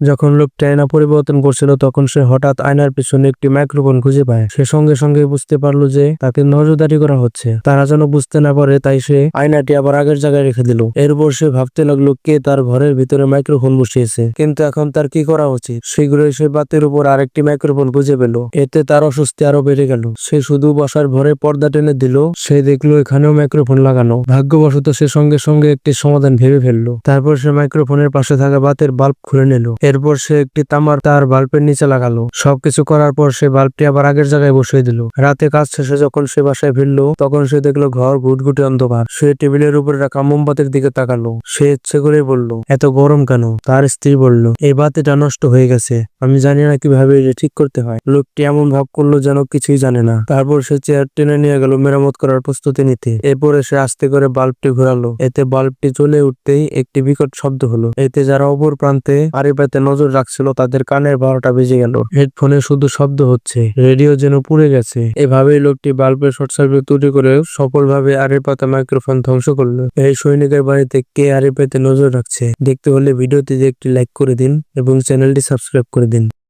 যখন লোকটি আয়না পরিবর্তন করছিল তখন সে হঠাৎ আয়নার পিছনে একটি মাইক্রোফোন খুঁজে পায়। সে সঙ্গে সঙ্গে বুঝতে পারলো যে তাকে নজরদারি করা হচ্ছে। তারা যেন বুঝতে না পারে তাই সে আয়নাটি আবার আগের জায়গায় রেখে দিল। এরপর সে ভাবতে লাগলো কে তার ঘরের ভিতরে মাইক্রোফোন বসিয়েছে, কিন্তু এখন তার কি করা উচিত। শীঘ্রই সে বাতির উপর আরেকটি মাইক্রোফোন খুঁজে পেল। এতে তার অস্বস্তি আরো বেড়ে গেল। সে শুধু বসার ঘরে পর্দা টেনে দিল, সে দেখলো এখানেও মাইক্রোফোন লাগানো। ভাগ্যবশত সে সঙ্গে সঙ্গে একটি সমাধান ভেবে ফেললো। তারপর সে মাইক্রোফোনের পাশে থাকা বাতের বাল্ব খুলে নিল। এরপর সে একটি তামার তার বাল্বের নিচে লাগালো। সবকিছু করার পর সে বাল্বটি আবার আগের জায়গায় বসিয়ে দিল। রাতে কাজ শেষে যখন সে বাসায় ফিরলো তখন সে দেখলো ঘর ঘুটঘুটে অন্ধকার। সে টেবিলের উপরে রাখা মোমবাতির দিকে তাকালো। সে ইচ্ছে করে বলল, এত গরম কেন? তার স্ত্রী বলল, এই বাতিটা নষ্ট হয়ে গেছে, আমি জানি না কিভাবে এটা ঠিক করতে হয়। লোকটি এমন ভাব করলো যেন কিছুই জানে না। তারপর সে চেয়ার টেনে নিয়ে গেল মেরামত করার প্রস্তুতি নিতে। এরপরে সে আস্তে করে বাল্বটি ঘোরালো। এতে বাল্বটি জ্বলে উঠতেই একটি বিকট শব্দ হলো। এতে যারা অপর প্রান্তে আড়িপাতে নজর রাখছিল তাদের কানের 12টা বেজে গেল। হেডফোনে শুধু শব্দ হচ্ছে, রেডিও যেন পুড়ে গেছে। এভাবেই লোকটি বাল্বের শর্ট সার্কিট তৈরি করে সফলভাবে আড়িপাতে মাইক্রোফোন ধ্বংস করলো। এই সৈনিকের বাড়িতে কে আড়িপাতে নজর রাখছে দেখতে হলে ভিডিওটিতে একটি লাইক করে দিন এবং চ্যানেলটি সাবস্ক্রাইব করে দিন।